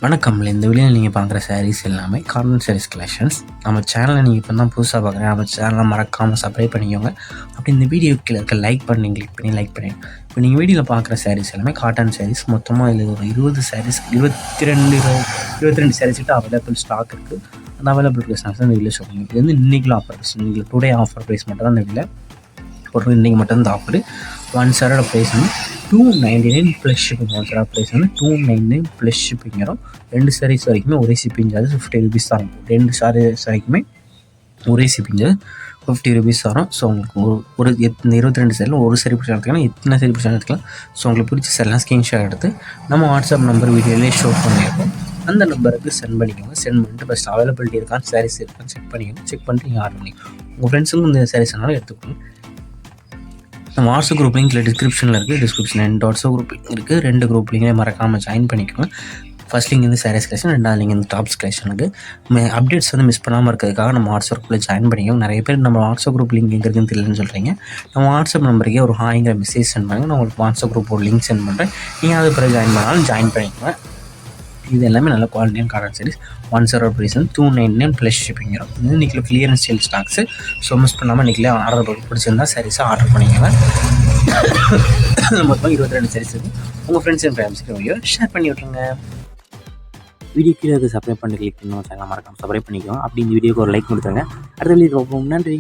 வணக்கம். இந்த வீடியோவில் நீங்கள் பார்க்குற சாரீஸ் எல்லாமே காட்டன் சாரீஸ் கலெக்ஷன்ஸ். நம்ம சேனலை நீங்கள் இப்போ தான் புதுசாக பார்க்குறேன், நம்ம சேனலை மறக்காமல் சப்ஸ்கிரைப் பண்ணிக்கோங்க. அப்படி இந்த வீடியோ கீழே இருக்க லைக் பண்ணி கிளிக் பண்ணி லைக் பண்ணிடுங்க. இப்போ நீங்கள் வீடியோவில் பார்க்குற சாரீஸ் எல்லாமே காட்டன் சாரீஸ். மொத்தமாக இதில் ஒரு 20 சாரீஸ் 22 சாரீஸ் கிட்ட அவைலபிள் ஸ்டாக் இருக்குது. அந்த அவைலபிள் ப்ரைஸ் நான் இந்த வீடியோ சொல்லுங்கள். இது வந்து இன்றைக்கில் ஆஃபர் ப்ரைஸ், இன்றைக்கி டுடே ஆஃபர் ப்ரைஸ் மட்டும் தான் இந்த வீடியோ போட்டு. இன்றைக்கி மட்டும் இந்த ஆஃபர். 1 சாரோட ப்ரைஸ் வந்து $299 ப்ளஸ் ஷிப்பிங். 1 சாரோட ப்ரைஸ் வந்து $299 ப்ளஸ் ஷிப்பிங் வரும். 2 சாரீஸ் வரைக்குமே ஒரே ஷிப்பிங் சார்ஜ் $50 தான் இருக்கும். 2 சாரீஸ் வரைக்குமே ஒரே ஷிப்பிங் சார்ஜ் $50 வரும். ஸோ உங்களுக்கு ஒரு 22 சாரியில் ஒரு சாரி பிடிச்சா எடுத்துக்கலாம், எத்தனை சாரி பிடிச்சா எடுத்துக்கலாம். ஸோ உங்களுக்கு பிடிச்ச சாரிலாம் ஸ்க்ரீன்ஷாட் எடுத்து நம்ம வாட்ஸ்அப் நம்பர் வீடியோலேயே ஷோ பண்ணியிருக்கோம். அந்த நம்பருக்கு சென்ட் பண்ணிக்கோங்க. சென்ட் பண்ணிட்டு ஃபஸ்ட் அவைலபிலிட்டி இருக்கான்னு சாரீஸ் இருக்கான்னு செக் பண்ணிக்கோங்க. செக் பண்ணிட்டு நீங்கள் ஆர்டர் பண்ணிக்கோங்க. உங்கள் ஃப்ரெண்ட்ஸுக்கும் இந்த சாரீஸ் என்னாலும் எடுத்துக்கோங்க. நம்ம வாட்ஸ்அப் குரூப் லிங்க் டிஸ்கிரிப்ஷனில் இருக்குது. டிஸ்கிரிப்ஷனில் 2 வாட்ஸ்அப் குரூப் இருக்குது. 2 குரூப் லிங்க்லேயே மறக்காமல் ஜாயின் பண்ணிக்கோங்க. ஃபஸ்ட் லிங்க் வந்து சாரீஸ் கலெக்ஷன், 2வது லிங்க் வந்து டாப்ஸ் கலெக்ஷனுக்கு. அப்டேட்ஸ் வந்து மிஸ் பண்ணாமல் இருக்கிறதுக்காக நம்ம வாட்ஸ்அப் குரூப்பில் ஜாயின் பண்ணிக்கோங்க. நிறைய பேர் நம்ம வாட்ஸ்அப் குரூப் லிங்க் எங்கே இருக்குன்னு தெரியலன்னு சொல்கிறீங்க. நம்ம வாட்ஸ்அப் நம்பருக்கே ஒரு ஹாய்ங்கிற மெசேஜ் சென்ட் பண்ணுங்கள். நான் உங்களுக்கு வாட்ஸ்அப் குரூப் ஒரு லிங்க் சென்ட் பண்ணுறேன். நீங்கள் அது பிறகு ஜாயின் பண்ணாலும் ஜாயின் பண்ணிக்கோங்க. இது எல்லாமே நல்ல குவாலிட்டியான காட்டன் சாரீஸ். 1 சாரோட ப்ரைஸ் வந்து $299 ப்ளஸ் ஷிப்பிங் வரும். இது இன்றைக்கி clearance sale stocks. So miss பண்ணாமல் இன்றைக்கிலே ஆர்டர் பிடிச்சிருந்தா சாரீஸாக ஆர்டர் பண்ணிக்கோங்க. மொத்தம் 22 சாரீஸ் இருக்குது. உங்கள் ஃப்ரெண்ட்ஸ் அண்ட் ஃபேமிலிஸ்க்கு வீடியோ ஷேர் பண்ணி விட்ருங்க. வீடியோ கீழே சப்ஸ்கிரைப் பண்ணி கிளிக் பண்ணி சேனல் மறக்காமல் சப்ஸ்கிரைப் பண்ணிக்கோங்க. அப்படி இந்த வீடியோக்கு ஒரு லைக் கொடுத்துருங்க. அடுத்த வீடியோ நன்றி.